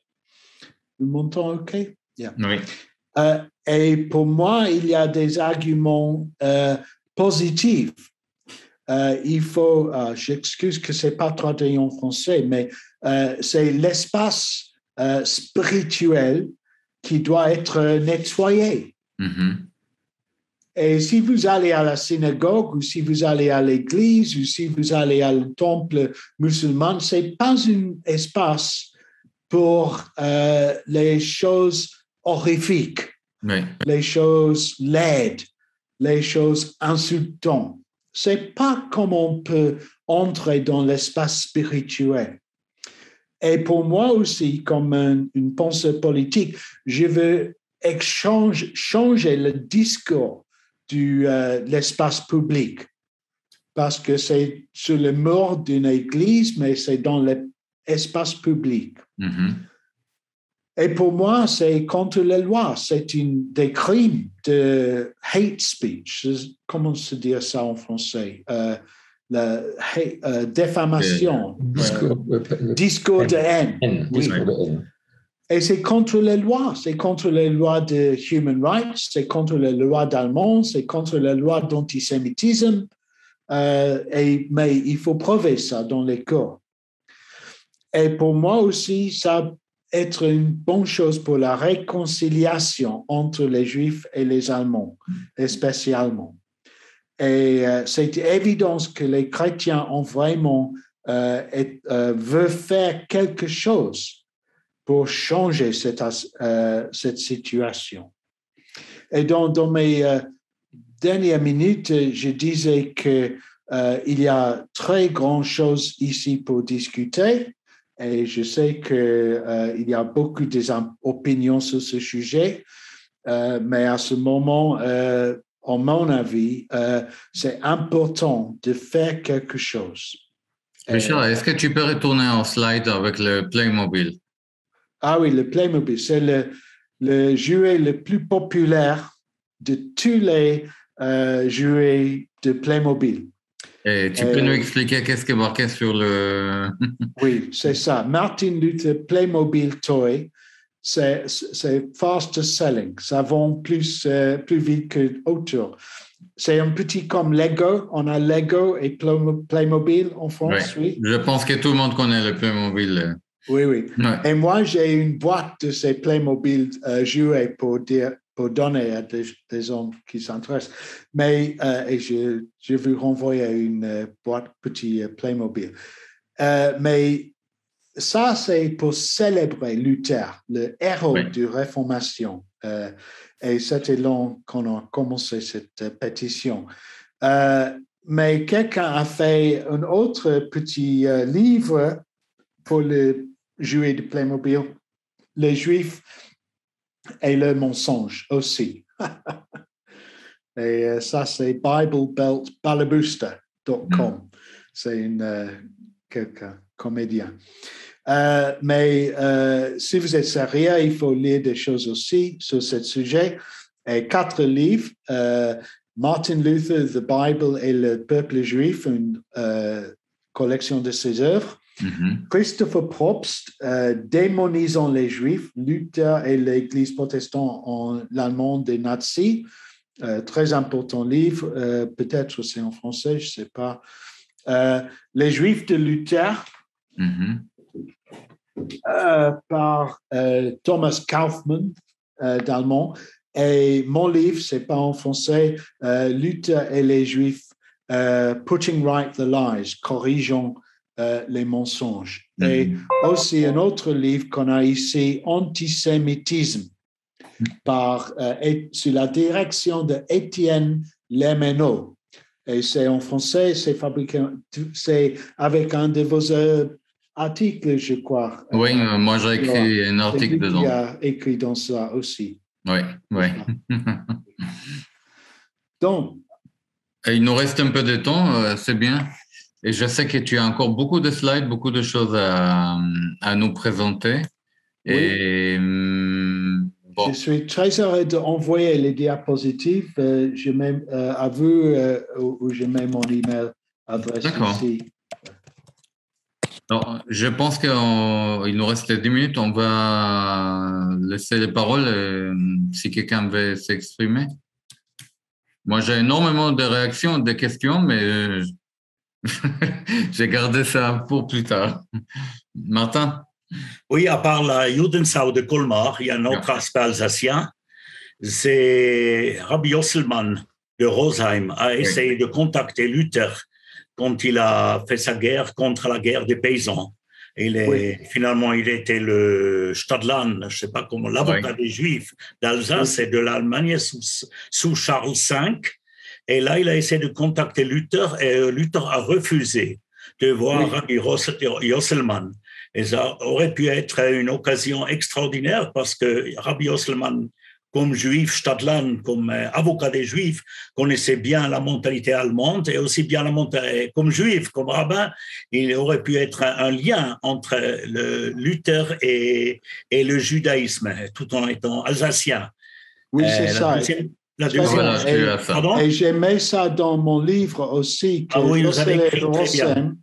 [SPEAKER 2] Vous m'entendez, OK?
[SPEAKER 1] Yeah. Oui.
[SPEAKER 2] Et pour moi, il y a des arguments positifs. Il faut, j'excuse que ce n'est pas traduit en français, mais c'est l'espace spirituel qui doit être nettoyé. Et si vous allez à la synagogue ou si vous allez à l'église ou si vous allez au temple musulman, ce n'est pas un espace pour les choses horrifiques, les choses laides, les choses insultantes. Ce n'est pas comme on peut entrer dans l'espace spirituel. Et pour moi aussi, comme une pensée politique, je veux changer le discours de l'espace public. Parce que c'est sur le mur d'une église, mais c'est dans l'espace public. Et pour moi, c'est contre la loi. C'est des crimes de hate speech. Comment se dit ça en français? La défamation, discours de haine. Oui. Et c'est contre les lois. C'est contre les lois de human rights, c'est contre les lois d'allemand, c'est contre les lois d'antisémitisme. Mais il faut prouver ça dans les cours. Et pour moi aussi, ça va être une bonne chose pour la réconciliation entre les Juifs et les Allemands, spécialement. Et c'est évident que les chrétiens ont vraiment veulent faire quelque chose pour changer cette situation. Et dans mes dernières minutes, je disais qu'il y a très grand chose ici pour discuter. Et je sais qu'il y a beaucoup d'opinions sur ce sujet. Mais à ce moment, à mon avis, c'est important de faire quelque chose.
[SPEAKER 1] Richard, est-ce que tu peux retourner en slide avec le Playmobil?
[SPEAKER 2] Ah oui, le Playmobil, c'est le jouet le plus populaire de tous les jouets de Playmobil.
[SPEAKER 1] Et tu peux nous expliquer qu'est-ce qui est marqué sur le...
[SPEAKER 2] Oui, c'est ça. Martin Luther Playmobil Toy, c'est fast selling. Ça vend plus vite que autour. c'est un petit comme Lego. On a Lego et Playmobil en France, oui.
[SPEAKER 1] Je pense que tout le monde connaît le Playmobil.
[SPEAKER 2] Oui, oui.
[SPEAKER 1] Ouais.
[SPEAKER 2] Et moi, j'ai une boîte de ces Playmobil jouets pour donner à des gens qui s'intéressent. Mais et je vous renvoyer une boîte petit Playmobil. Mais ça, c'est pour célébrer Luther, le héros de la Réformation. Et c'était long qu'on a commencé cette pétition. Mais quelqu'un a fait un autre petit livre pour le jouet de Playmobil, les Juifs et le mensonge aussi. Et ça, c'est BibleBeltBallabuster.com. C'est quelqu'un, comédien. Mais si vous êtes sérieux, il faut lire des choses aussi sur ce sujet. Et 4 livres, Martin Luther, The Bible et le peuple juif, une collection de ses œuvres. Christopher Probst, Démonisant les Juifs, Luther et l'Église protestante en l'allemand des nazis. Très important livre, peut-être aussi en français, je ne sais pas. Les Juifs de Luther, par Thomas Kaufmann, d'allemand. Et mon livre, ce n'est pas en français, Luther et les Juifs, Putting Right the Lies, corrigeons les mensonges. Et aussi un autre livre qu'on a ici, Antisémitisme, sous la direction de Étienne Lemeno. Et c'est en français, c'est avec un de vos articles, je crois.
[SPEAKER 1] Oui, moi j'ai écrit un article dedans.
[SPEAKER 2] Il a écrit dans ça aussi.
[SPEAKER 1] Oui, oui.
[SPEAKER 2] Donc.
[SPEAKER 1] Il nous reste un peu de temps, c'est bien. Et je sais que tu as encore beaucoup de slides, beaucoup de choses à nous présenter.
[SPEAKER 2] Oui.
[SPEAKER 1] Et bon.
[SPEAKER 2] Je suis très heureux d'envoyer les diapositives. Je mets à vous où je mets mon email adresse ici.
[SPEAKER 1] Alors, je pense qu'il nous reste 10 minutes. On va laisser les paroles si quelqu'un veut s'exprimer. Moi, j'ai énormément de réactions, de questions, mais j'ai gardé ça pour plus tard. Martin?
[SPEAKER 3] Oui, à part la Judensau de Colmar, il y a un autre aspect alsacien. C'est Rabbi Osselmann de Rosheim a essayé de contacter Luther quand il a fait sa guerre contre la guerre des paysans. Finalement, il était le Stadtland, je ne sais pas comment, l'avocat des Juifs d'Alsace et de l'Allemagne sous Charles V. Et là, il a essayé de contacter Luther et Luther a refusé de voir Rabbi Osselmann. Et ça aurait pu être une occasion extraordinaire parce que Rabbi Osselmann, comme juif, Stadtland, comme avocat des Juifs, connaissait bien la mentalité allemande et aussi bien la mentalité, comme juif, comme rabbin, il aurait pu être un lien entre le Luther et le judaïsme, tout en étant alsacien.
[SPEAKER 2] Oui, c'est ça. Et j'ai mis ça dans mon livre aussi, que Rossem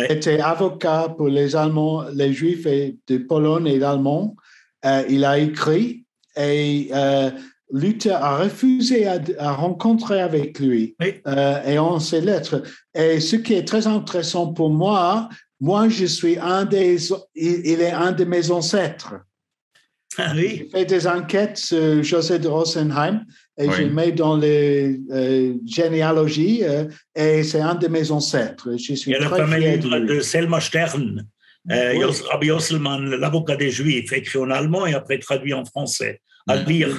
[SPEAKER 2] était avocat pour les Allemands, les Juifs de Pologne et d'Allemands. Il a écrit et Luther a refusé à rencontrer avec lui et en ses lettres. Et ce qui est très intéressant pour moi, je suis il est un de mes ancêtres.
[SPEAKER 3] Ah oui.
[SPEAKER 2] J'ai fait des enquêtes sur José de Rosenheim et je mets dans les généalogies et c'est un de mes ancêtres. Je suis
[SPEAKER 3] il y a le fameux livre de Selma Stern, Rabbi Osselmann, l'avocat des Juifs, écrit en allemand et après traduit en français. À lire.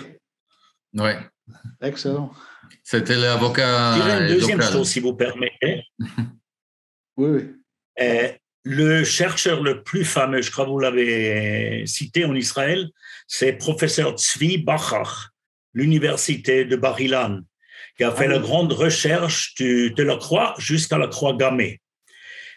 [SPEAKER 1] Oui.
[SPEAKER 2] Excellent.
[SPEAKER 1] C'était l'avocat.
[SPEAKER 3] Je dirais une deuxième chose, si vous permettez.
[SPEAKER 2] Oui.
[SPEAKER 3] Le chercheur le plus fameux, je crois que vous l'avez cité en Israël, c'est professeur Tzvi Bachar, l'université de Bar Ilan, qui a fait la grande recherche de la croix jusqu'à la croix gammée.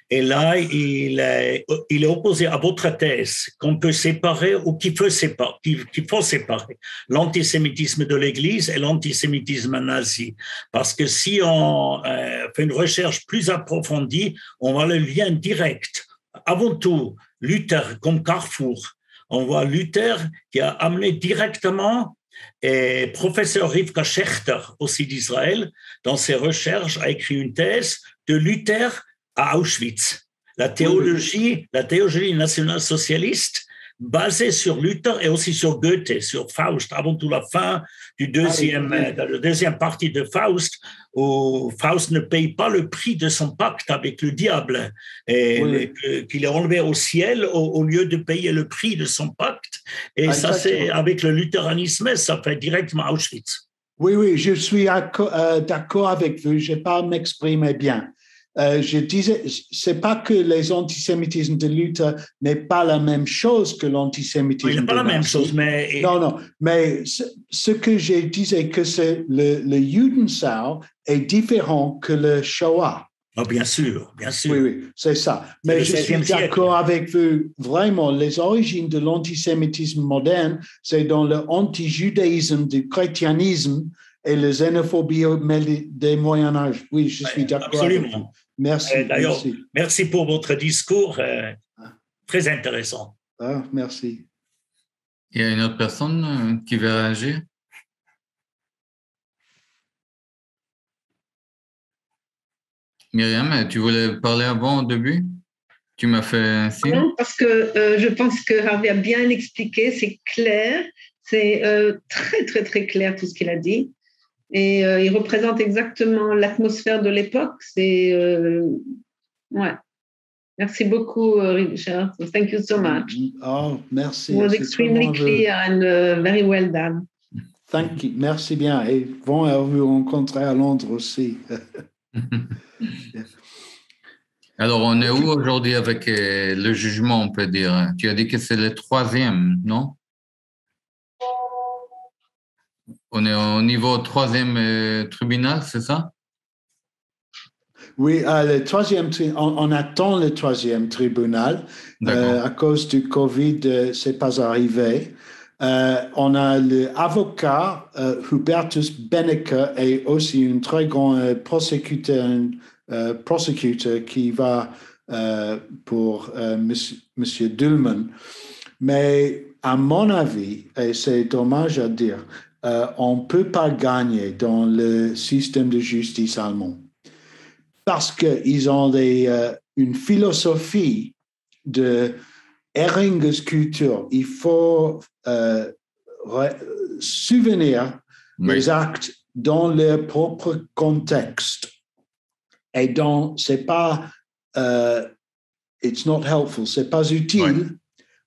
[SPEAKER 3] Et là, il est opposé à votre thèse qu'on peut séparer ou qu'il faut séparer l'antisémitisme de l'Église et l'antisémitisme nazi. Parce que si on fait une recherche plus approfondie, on voit le lien direct. Avant tout, Luther comme carrefour. On voit Luther qui a amené directement Et professeur Rivka Schechter, aussi d'Israël, dans ses recherches, a écrit une thèse de Luther à Auschwitz. La théologie nationale-socialiste basée sur Luther et aussi sur Goethe, sur Faust, avant tout la fin la deuxième partie de Faust, où Faust ne paye pas le prix de son pacte avec le diable, et qu'il est enlevé au ciel au lieu de payer le prix de son pacte. Et ça, c'est avec le luthéranisme, ça fait directement Auschwitz.
[SPEAKER 2] Oui, je suis d'accord avec vous, je ne vais pas m'exprimer bien. Je disais, c'est pas que les antisémitismes de Luther n'est pas la même chose que l'antisémitisme.
[SPEAKER 3] Il n'est pas la même chose, mais
[SPEAKER 2] non. Mais ce que je disais que c'est le Judenschau est différent que le Shoah.
[SPEAKER 3] Oh, bien sûr.
[SPEAKER 2] Oui, c'est ça. Mais je suis d'accord avec vous. Vraiment, les origines de l'antisémitisme moderne, c'est dans le anti-judaïsme du chrétianisme et la xénophobie des Moyen-Âge. Oui, je suis d'accord.
[SPEAKER 3] Absolument.
[SPEAKER 2] Merci.
[SPEAKER 3] D'ailleurs, merci pour votre discours, très intéressant.
[SPEAKER 2] Merci.
[SPEAKER 1] Il y a une autre personne qui veut réagir? Myriam, tu voulais parler avant au début? Tu m'as fait un signe?
[SPEAKER 4] Non, parce que je pense que Harvey a bien expliqué, c'est clair, c'est très, très, très clair tout ce qu'il a dit. Et il représente exactement l'atmosphère de l'époque. C'est ouais. Merci beaucoup, Richard. So thank you so much.
[SPEAKER 2] Oh, merci.
[SPEAKER 4] It was extremely clear and very well done.
[SPEAKER 2] Thank you. Merci bien. Et bon à vous rencontrer à Londres aussi.
[SPEAKER 1] Alors, on est où aujourd'hui avec le jugement, on peut dire? Tu as dit que c'est le 3e, non? On est au niveau 3e tribunal, c'est ça?
[SPEAKER 2] Oui, le 3e, on attend le 3e tribunal. À cause du Covid, ce n'est pas arrivé. On a l'avocat Hubertus Benneker et aussi un très grand prosecutor qui va pour Monsieur Dulman. Mais à mon avis, et c'est dommage à dire, on ne peut pas gagner dans le système de justice allemand parce qu'ils ont une philosophie de Eringeskultur. Il faut souvenir les actes dans leur propre contexte. Et donc, c'est pas, it's not helpful, c'est pas utile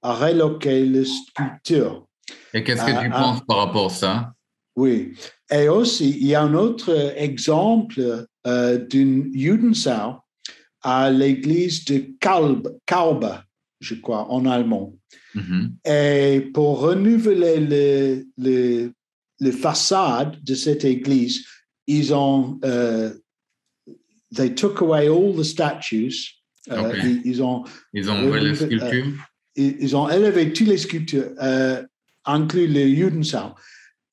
[SPEAKER 2] à reloquer la sculpture.
[SPEAKER 1] Et qu'est-ce que tu penses par rapport à ça?
[SPEAKER 2] Oui. Et aussi, il y a un autre exemple d'une Judenschau à l'église de Kaube, je crois, en allemand. Et pour renouveler le façade de cette église, ils ont they took away all the statues. Ils ont
[SPEAKER 1] enlevé les sculptures.
[SPEAKER 2] Ils ont élevé toutes les sculptures, inclus le Judenschau.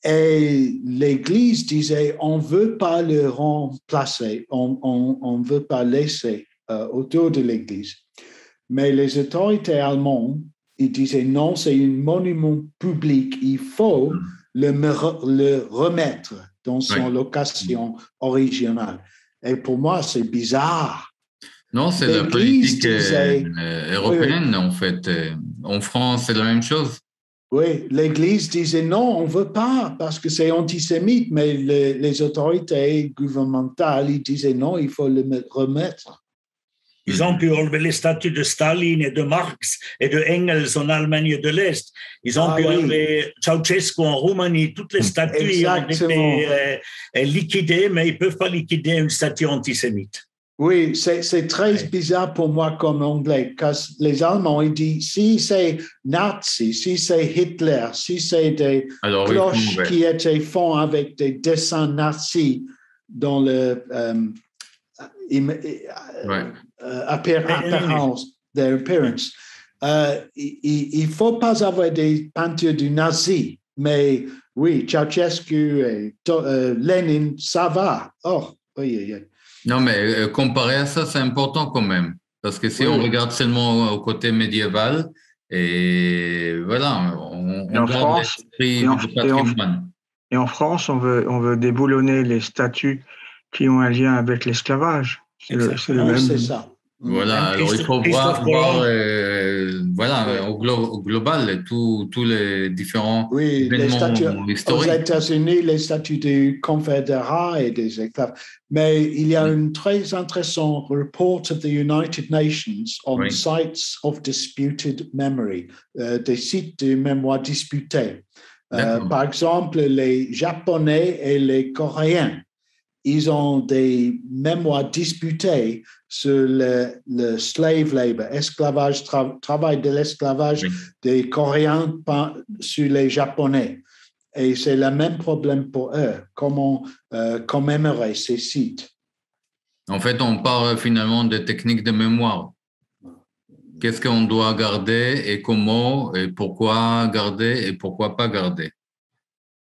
[SPEAKER 2] Et l'Église disait, on ne veut pas le remplacer, on ne veut pas laisser autour de l'Église. Mais les autorités allemandes, ils disaient, non, c'est un monument public, il faut le remettre dans son location originale. Et pour moi, c'est bizarre.
[SPEAKER 1] Non, c'est la politique européenne, en fait. En France, c'est la même chose.
[SPEAKER 2] Oui, l'Église disait non, on ne veut pas parce que c'est antisémite, mais les autorités gouvernementales, ils disaient non, il faut le remettre.
[SPEAKER 3] Ils ont pu enlever les statues de Staline et de Marx et de Engels en Allemagne de l'Est. Ils ont pu enlever Ceausescu en Roumanie. Toutes les statues ont été liquidées, mais ils ne peuvent pas liquider une statue antisémite.
[SPEAKER 2] Oui, c'est très bizarre pour moi comme anglais, parce que les Allemands, ils disent, si c'est Nazi, si c'est Hitler, si c'est des cloches qui étaient faites avec des dessins nazis dans le apparence, their appearance, il ne faut pas avoir des peintures du nazi, mais oui, Ceausescu et Lénine, ça va. Oh, oui.
[SPEAKER 1] Non, mais comparé à ça, c'est important quand même. Parce que si on regarde seulement au côté médiéval, Et voilà,
[SPEAKER 5] Et
[SPEAKER 1] on
[SPEAKER 5] en
[SPEAKER 1] garde
[SPEAKER 5] France,
[SPEAKER 1] l'esprit
[SPEAKER 5] et en,
[SPEAKER 1] du
[SPEAKER 5] et en-
[SPEAKER 1] patrimoine.
[SPEAKER 5] et en France, on veut déboulonner les statuts qui ont un lien avec l'esclavage. C'est le
[SPEAKER 2] Oui,
[SPEAKER 5] même.
[SPEAKER 2] c'est ça.
[SPEAKER 1] Voilà, alors il faut
[SPEAKER 3] Christophe
[SPEAKER 1] voir
[SPEAKER 3] Colomb,
[SPEAKER 1] voilà,
[SPEAKER 2] Oui.
[SPEAKER 1] au global, tous les différents
[SPEAKER 2] Oui, les statuts
[SPEAKER 1] événements
[SPEAKER 2] aux
[SPEAKER 1] historiques.
[SPEAKER 2] États-Unis, les statuts des confédérats et des esclaves. Mais il y a un très intéressant report of the United Nations on
[SPEAKER 1] Oui.
[SPEAKER 2] sites of disputed memory, des sites de mémoire disputés.
[SPEAKER 1] D'accord.
[SPEAKER 2] Par exemple, les Japonais et les Coréens, ils ont des mémoires disputées sur le slave labor, esclavage, travail de l'esclavage
[SPEAKER 1] Oui.
[SPEAKER 2] des Coréens sur les Japonais. Et c'est le même problème pour eux. Comment commémorer ces sites?
[SPEAKER 1] En fait, on parle finalement des techniques de mémoire. Qu'est-ce qu'on doit garder et comment et pourquoi garder et pourquoi pas garder.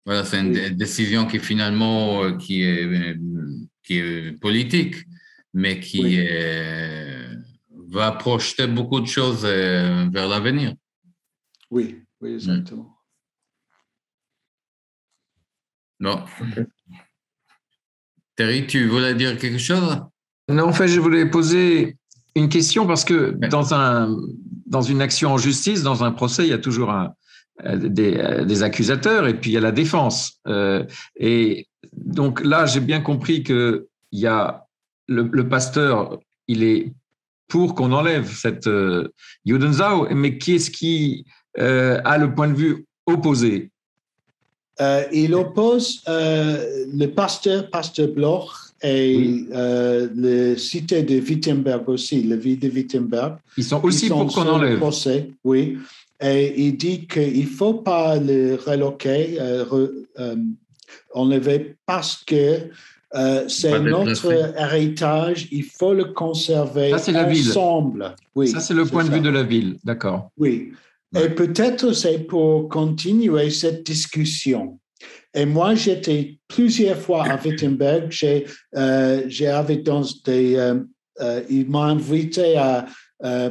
[SPEAKER 1] Voilà, c'est une
[SPEAKER 2] Oui.
[SPEAKER 1] décision qui finalement qui est politique, mais qui
[SPEAKER 2] Oui.
[SPEAKER 1] va projeter beaucoup de choses vers l'avenir.
[SPEAKER 2] Oui, oui, exactement.
[SPEAKER 1] Bon. Terry, tu voulais dire quelque chose?
[SPEAKER 6] Non, en fait, je voulais poser une question parce que dans une action en justice, dans un procès, il y a toujours des accusateurs et puis il y a la défense. Et donc là, j'ai bien compris que il y a le pasteur, il est pour qu'on enlève cette Judensau, mais qui est-ce qui a le point de vue opposé?
[SPEAKER 2] Il oppose le pasteur Bloch et
[SPEAKER 6] Oui.
[SPEAKER 2] le cité de Wittenberg aussi, la ville de Wittenberg.
[SPEAKER 6] Ils sont aussi pour qu'on
[SPEAKER 2] sur le
[SPEAKER 6] enlève.
[SPEAKER 2] procès, oui. Et il dit qu'il ne faut pas le reloquer, enlever parce que c'est
[SPEAKER 1] Pas
[SPEAKER 2] notre
[SPEAKER 1] déplacer.
[SPEAKER 2] héritage, il faut le conserver
[SPEAKER 6] Ça, c'est la ville.
[SPEAKER 2] ensemble. Oui,
[SPEAKER 6] Ça, c'est le point de vue de la ville, d'accord.
[SPEAKER 2] Oui.
[SPEAKER 1] Ouais.
[SPEAKER 2] Et peut-être c'est pour continuer cette discussion. Et moi, j'étais plusieurs fois à Wittenberg. Il m'a invité à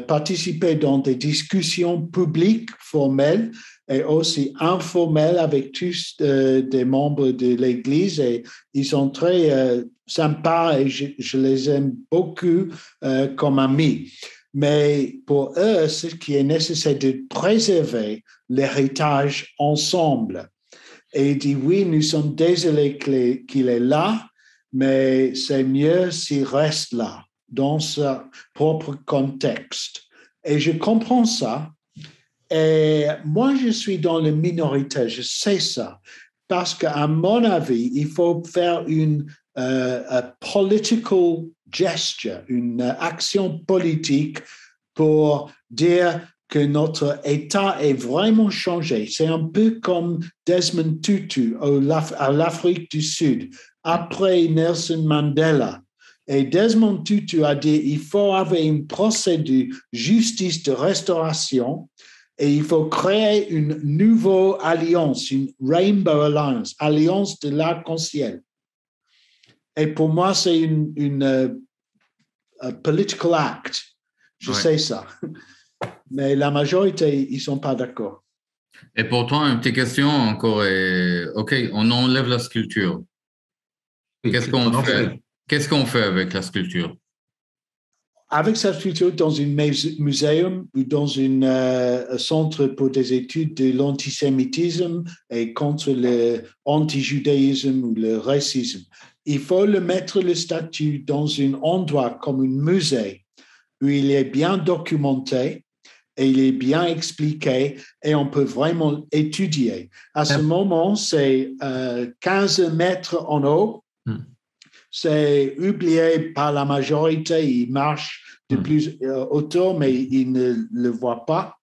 [SPEAKER 2] participer dans des discussions publiques formelles et aussi informelles avec tous des membres de l'Église. Et ils sont très sympas et je les aime beaucoup comme amis. Mais pour eux, ce qui est nécessaire de préserver l'héritage ensemble. Et il dit, oui, nous sommes désolés qu'il est là, mais c'est mieux s'il reste là, dans son propre contexte. Et je comprends ça. Et moi, je suis dans la minorité, je sais ça. Parce qu'à mon avis, il faut faire une political gesture, une action politique pour dire que notre État est vraiment changé. C'est un peu comme Desmond Tutu à l'Afrique du Sud, après Nelson Mandela. Et Desmond Tutu a dit qu'il faut avoir une procédure justice de restauration et il faut créer une nouvelle alliance, une Rainbow Alliance, alliance de l'arc-en-ciel. Et pour moi, c'est une political act. Je sais ça. Mais la majorité, ils ne sont pas d'accord.
[SPEAKER 1] Et pourtant, une petite question encore. OK, on enlève la sculpture. Qu'est-ce qu'on fait? Qu'est-ce qu'on fait avec la sculpture?
[SPEAKER 2] Avec cette sculpture dans un muséum ou dans un centre pour des études de l'antisémitisme et contre l'antijudaïsme ou le racisme, il faut le mettre le statut dans un endroit comme un musée où il est bien documenté et il est bien expliqué et on peut vraiment étudier. À ce moment, c'est 15 mètres en haut. C'est oublié par la majorité. Il marche de plus hauteur, mais ils ne le voient pas.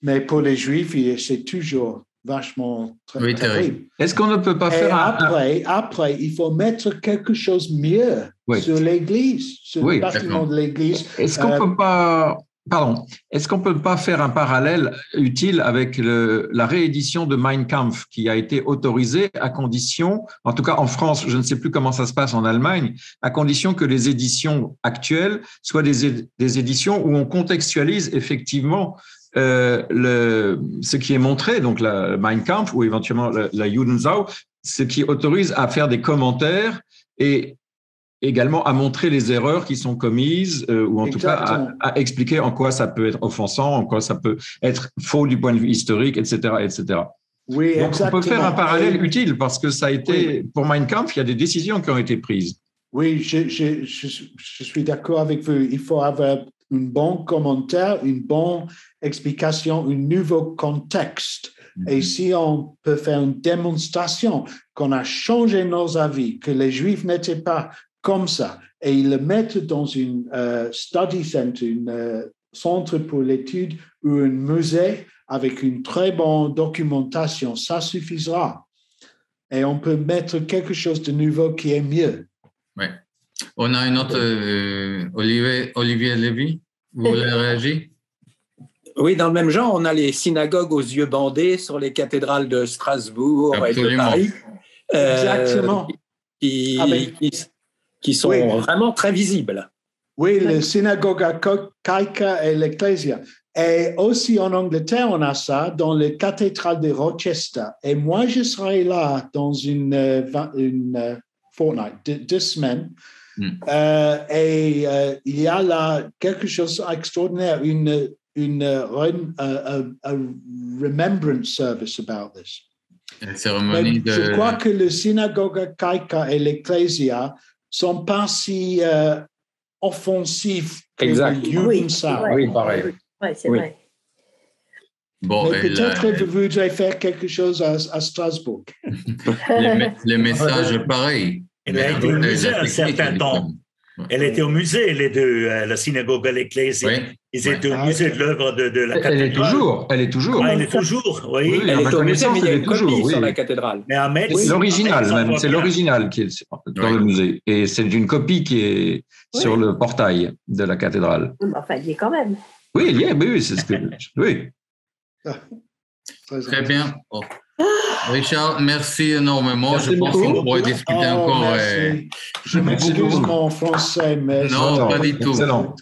[SPEAKER 2] Mais pour les Juifs, c'est toujours vachement terrible.
[SPEAKER 6] Est-ce qu'on ne peut pas faire
[SPEAKER 2] après, il faut mettre quelque chose de mieux sur l'Église, sur le bâtiment de l'Église.
[SPEAKER 6] Est-ce qu'on peut pas... Pardon, est-ce qu'on ne peut pas faire un parallèle utile avec la réédition de Mein Kampf qui a été autorisée à condition, en tout cas en France, je ne sais plus comment ça se passe en Allemagne, à condition que les éditions actuelles soient des éditions où on contextualise effectivement ce qui est montré, donc la Mein Kampf ou éventuellement la Judenschau, ce qui autorise à faire des commentaires et également à montrer les erreurs qui sont commises ou en tout cas à expliquer en quoi ça peut être offensant, en quoi ça peut être faux du point de vue historique, etc., etc.
[SPEAKER 2] Oui,
[SPEAKER 6] donc
[SPEAKER 2] exactement.
[SPEAKER 6] on peut faire un parallèle utile parce que ça a été, pour Mein Kampf, il y a des décisions qui ont été prises.
[SPEAKER 2] Oui, je suis d'accord avec vous. Il faut avoir un bon commentaire, une bonne explication, un nouveau contexte. Et si on peut faire une démonstration qu'on a changé nos avis, que les Juifs n'étaient pas comme ça, et ils le mettent dans une study center, un centre pour l'étude ou un musée avec une très bonne documentation, ça suffisera. Et on peut mettre quelque chose de nouveau qui est mieux.
[SPEAKER 1] Oui. On a une autre, Olivier Lévy, vous voulez réagir?
[SPEAKER 7] Oui, dans le même genre, on a les synagogues aux yeux bandés sur les cathédrales de Strasbourg et de Paris.
[SPEAKER 2] Exactement.
[SPEAKER 7] Qui sont vraiment très visibles.
[SPEAKER 2] Oui, le synagogue Kaika et l'Ecclésia. Et aussi en Angleterre, on a ça dans la cathédrale de Rochester. Et moi, je serai là dans une fortnight, 2 semaines. Et il y a là quelque chose d'extraordinaire, une remembrance service about this. Je crois que le synagogue Kaika et l'Ecclésia sont pas si offensifs que le Judenschau.
[SPEAKER 6] Oui, pareil.
[SPEAKER 8] Oui, c'est vrai.
[SPEAKER 1] Bon,
[SPEAKER 2] mais peut-être que vous voudrez faire quelque chose à Strasbourg.
[SPEAKER 1] les messages pareils.
[SPEAKER 3] Elle a été au musée un certain temps. Elle était au musée, les deux, la synagogue et l'Ecclésia.
[SPEAKER 1] Oui.
[SPEAKER 3] Ils étaient au musée de l'œuvre de la cathédrale.
[SPEAKER 6] Elle est toujours.
[SPEAKER 3] Elle est toujours, oui.
[SPEAKER 7] Elle est au musée, mais il y a une copie sur la cathédrale.
[SPEAKER 3] Mais à Metz,
[SPEAKER 6] c'est l'original même, c'est l'original qui est dans le musée. Et c'est une copie qui est sur le portail de la cathédrale.
[SPEAKER 8] Enfin, il y est quand même.
[SPEAKER 6] Oui, il y est, oui, c'est ce que... Oui.
[SPEAKER 1] Très bien. Oh. Richard, merci énormément. Je pense qu'on pourrait discuter encore.
[SPEAKER 2] Je m'excuse mon français, mais...
[SPEAKER 1] Non, pas du tout.
[SPEAKER 6] Excellent.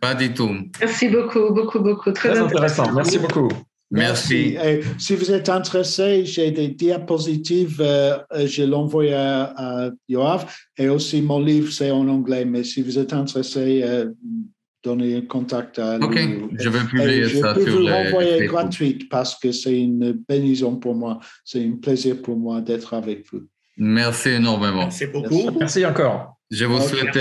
[SPEAKER 1] Pas du tout.
[SPEAKER 4] Merci beaucoup. Très
[SPEAKER 6] intéressant. Merci beaucoup.
[SPEAKER 1] Merci.
[SPEAKER 2] Et si vous êtes intéressé, j'ai des diapositives, je l'envoie à Yoav, et aussi mon livre, c'est en anglais, mais si vous êtes intéressé, donnez un contact à lui.
[SPEAKER 1] OK, je vais publier ça sur les...
[SPEAKER 2] Je peux vous l'envoyer gratuite parce que c'est une bénédiction pour moi, c'est un plaisir pour moi d'être avec vous.
[SPEAKER 1] Merci énormément.
[SPEAKER 3] Merci beaucoup.
[SPEAKER 6] Merci encore.
[SPEAKER 1] Je vous souhaite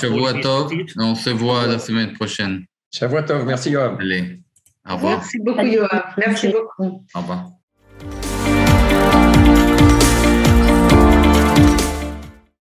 [SPEAKER 1] Shavua Tov. On se voit la semaine prochaine.
[SPEAKER 6] Shavua Tov. Merci, Yoav.
[SPEAKER 1] Allez, au revoir.
[SPEAKER 4] Merci beaucoup, Yoav. Merci beaucoup.
[SPEAKER 1] Au revoir.